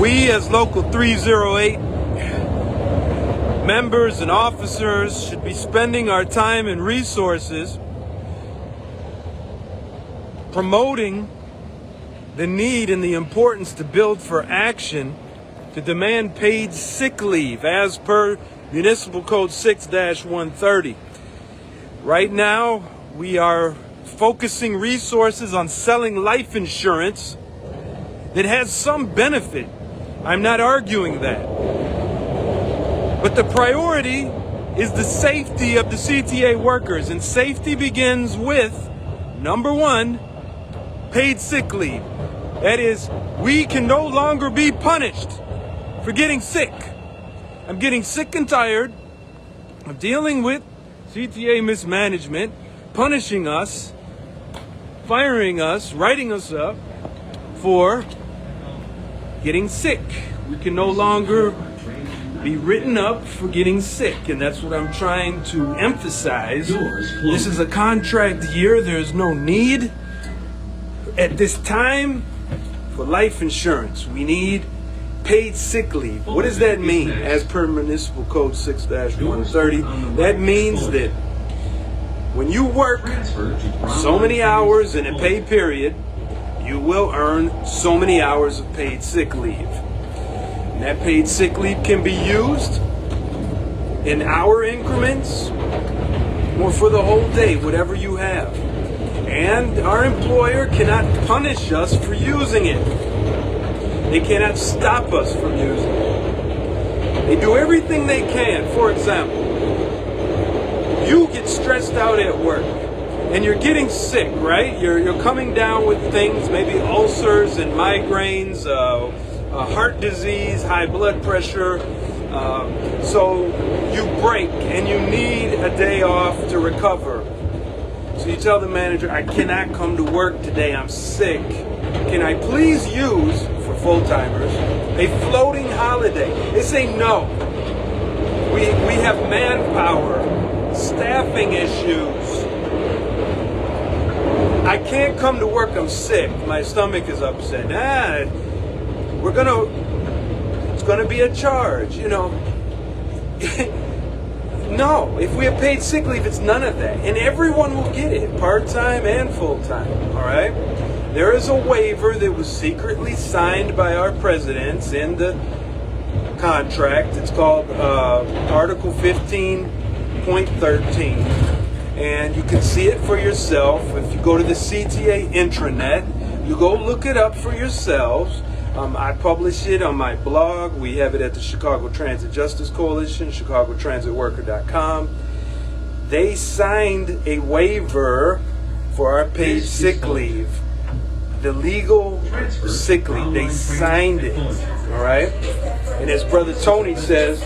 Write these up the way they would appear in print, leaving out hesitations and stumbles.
We as Local 308 members and officers should be spending our time and resources promoting the need and the importance to build for action to demand paid sick leave as per Municipal Code 6-130. Right now, we are focusing resources on selling life insurance that has some benefit. I'm not arguing that. But the priority is the safety of the CTA workers, and safety begins with, number one, paid sick leave. That is, we can no longer be punished for getting sick. I'm getting sick and tired of dealing with CTA mismanagement, punishing us, firing us, writing us up for getting sick. We can no longer be written up for getting sick, and that's what I'm trying to emphasize. This is a contract year. There's no need at this time for life insurance. We need paid sick leave. What does that mean? As per Municipal Code 6-130, that means that when you work so many hours in a pay period, you will earn so many hours of paid sick leave. And that paid sick leave can be used in hour increments or for the whole day, whatever you have. And our employer cannot punish us for using it. They cannot stop us from using it. They do everything they can. For example, you get stressed out at work and you're getting sick, right? You're coming down with things, maybe ulcers and migraines, heart disease, high blood pressure. So you break and you need a day off to recover. So you tell the manager, I cannot come to work today, I'm sick. Can I please use, for full-timers, a floating holiday? They say no. We have manpower, staffing issues. I can't come to work, I'm sick. My stomach is upset. It's gonna be a charge, you know. No, if we have paid sick leave, it's none of that. And everyone will get it, part-time and full-time, all right? There is a waiver that was secretly signed by our presidents in the contract. It's called Article 15.13. And you can see it for yourself. If you go to the CTA intranet, you go look it up for yourselves. I publish it on my blog. We have it at the Chicago Transit Justice Coalition, chicagotransitworker.com. They signed a waiver for our paid sick leave. The legal sick leave. They signed it. All right? And as Brother Tony says,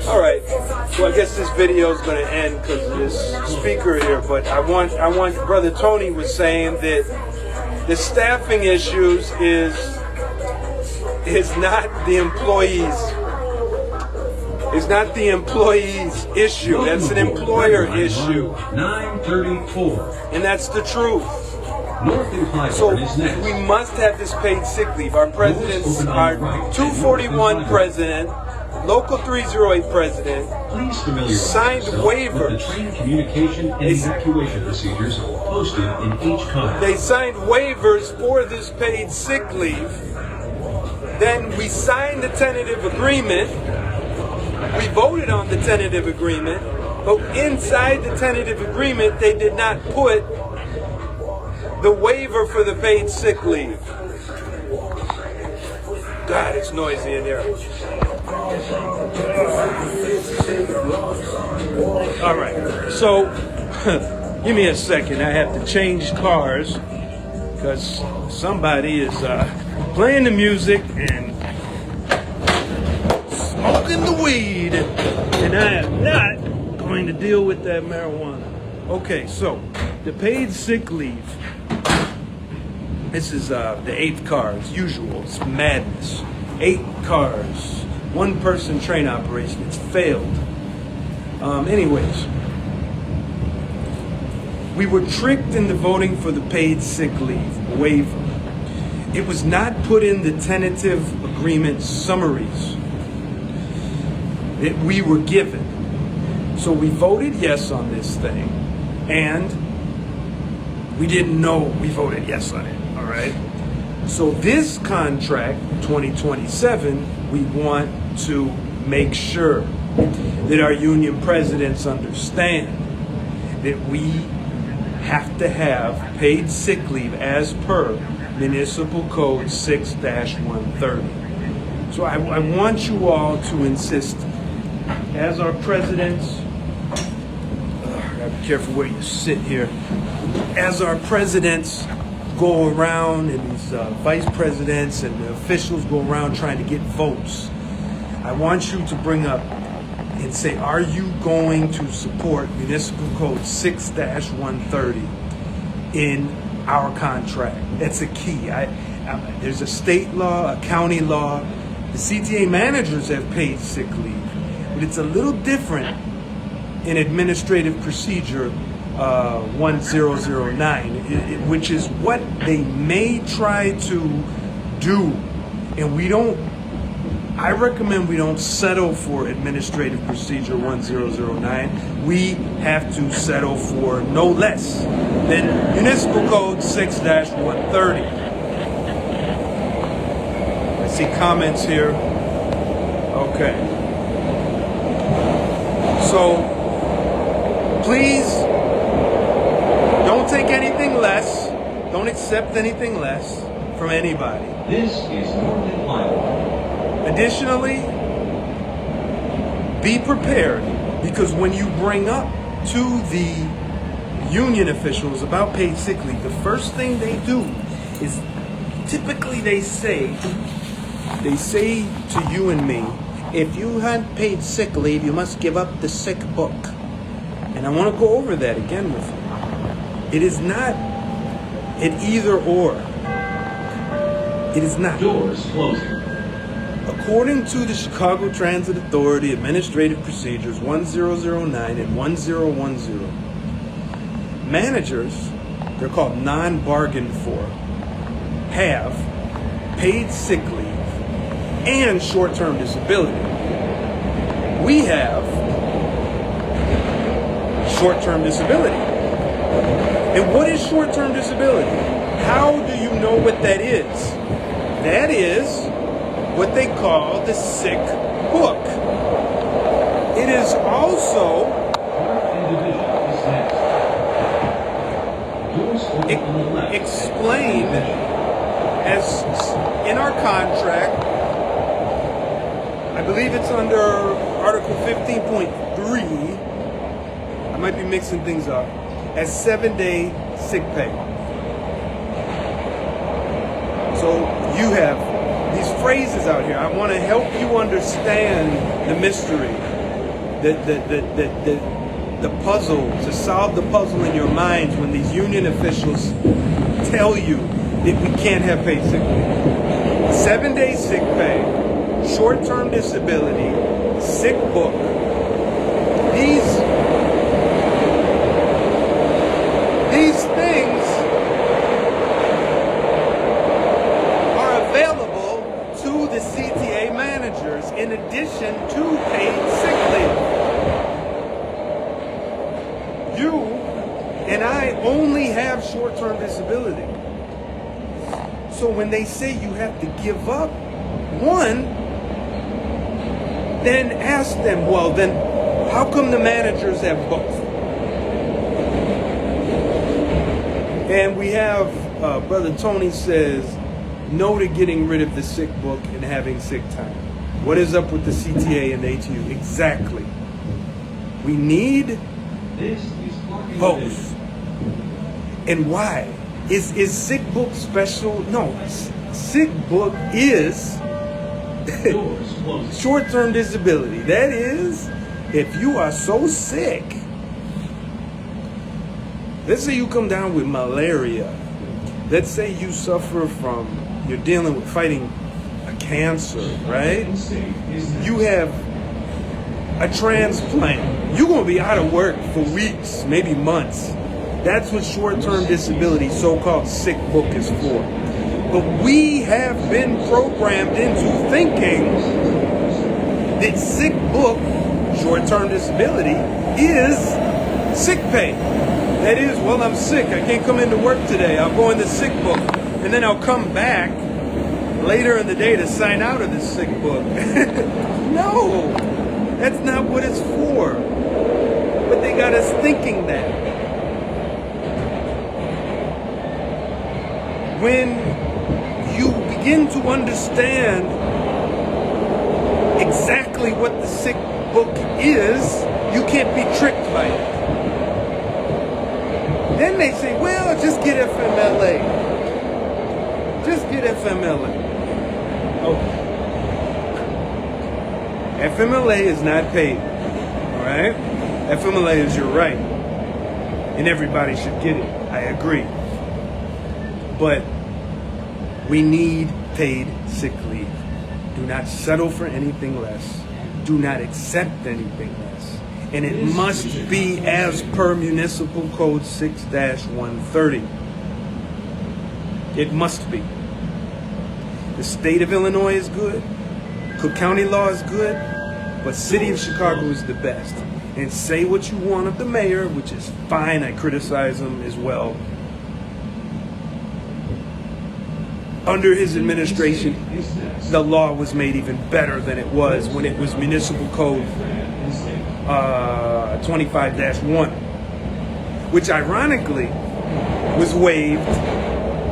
all right, well, I guess this video is going to end because of this speaker here, but I want Brother Tony was saying that the staffing issues is not the employees. It's not the employees' issue. That's an employer issue. 934. And that's the truth. So we must have this paid sick leave. Our presidents, our 241 president, Local 308 president, signed waivers. Communication and evacuation procedures posted in each car. They signed waivers for this paid sick leave. Then we signed the tentative agreement. We voted on the tentative agreement, but inside the tentative agreement, they did not put the waiver for the paid sick leave. God, it's noisy in here. All right, so give me a second. I have to change cars because somebody is playing the music and smoking the weed, and I am not going to deal with that marijuana. Okay, so the paid sick leave. This is the 8th car, as usual. It's madness. 8 cars, 1-person train operation. It's failed. Anyways, we were tricked into voting for the paid sick leave waiver. It was not put in the tentative agreement summaries that we were given. So we voted yes on this thing, and we didn't know we voted yes on it, all right? So this contract, 2027, we want to make sure that our union presidents understand that we have to have paid sick leave as per Municipal Code 6-130. So I want you all to insist, as our presidents, gotta be careful where you sit here, as our presidents go around and these vice presidents and the officials go around trying to get votes, I want you to bring up and say, are you going to support Municipal Code 6-130 in our contract? That's a key. There's a state law, a county law. The CTA managers have paid sick leave, but it's a little different in Administrative Procedure 1009, which is what they may try to do. And I recommend we don't settle for Administrative Procedure 1009. We have to settle for no less than Municipal Code 6-130. I see comments here. Okay. So, please, don't take anything less. Don't accept anything less from anybody. This is Norman Lyle. Additionally, be prepared, because when you bring up to the union officials about paid sick leave, the first thing they do is typically they say to you and me, if you had paid sick leave, you must give up the sick book. And I want to go over that again with you. It is not an either or. It is not. Doors closing. According to the Chicago Transit Authority Administrative Procedures 1009 and 1010, managers, they're called non-bargained for, have paid sick leave and short-term disability. We have short-term disability. And what is short-term disability? How do you know what that is? That is what they call the sick book. It is also explained as in our contract. I believe it's under Article 15.3. I might be mixing things up. As 7-day sick pay. So you have these phrases out here. I want to help you understand the mystery, the puzzle, to solve the puzzle in your minds when these union officials tell you that we can't have paid sick leave. 7-day sick pay, short-term disability, sick book. These things are available to the CTA managers in addition to paid sick leave. You and I only have short-term disability. So when they say you have to give up one, then ask them, well, then how come the managers have both? And we have, Brother Tony says, no to getting rid of the sick book and having sick time. What is up with the CTA and the ATU? Exactly. We need both. And why? Is sick book special? No. Sick book is short-term disability. That is, if you are so sick, let's say you come down with malaria. Let's say you suffer from, you're dealing with fighting a cancer, right? You have a transplant. You're going to be out of work for weeks, maybe months. That's what short-term disability, so-called sick book, is for. But we have been programmed into thinking that sick book, short-term disability, is sick pay. That is, well, I'm sick. I can't come into work today. I'll go in the sick book, and then I'll come back later in the day to sign out of the sick book. No, that's not what it's for. But they got us thinking that. When you begin to understand exactly what the sick book is, you can't be tricked by it. Then they say, well, just get FMLA. Just get FMLA. Okay. FMLA is not paid. All right? FMLA is your right. And everybody should get it. I agree. But we need paid sick leave. Do not settle for anything less. Do not accept anything less. And it must be as per Municipal Code 6-130. It must be. The state of Illinois is good. Cook County law is good. But City of Chicago is the best. And say what you want of the mayor, which is fine. I criticize him as well. Under his administration, the law was made even better than it was when it was Municipal Code 25-1, which ironically was waived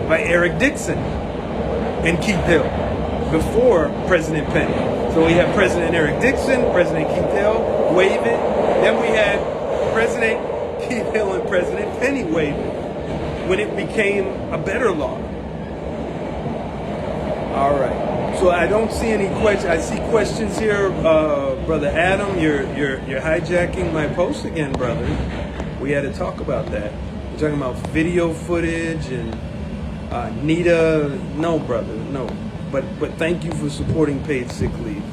by Eric Dixon and Keith Hill before President Penny. So we have President Eric Dixon, President Keith Hill waive it. Then we had President Keith Hill and President Penny waive it when it became a better law. All right. So I don't see any questions. I see questions here, Brother Adam. You're hijacking my post again, brother. We had to talk about that. We're talking about video footage and Nita. No, brother, no. But thank you for supporting paid sick leave.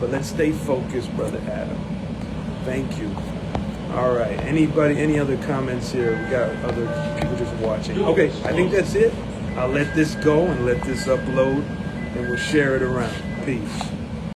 But let's stay focused, Brother Adam. Thank you. All right. Anybody? Any other comments here? We got other people just watching. Okay. I think that's it. I'll let this go and let this upload. And we'll share it around. Peace.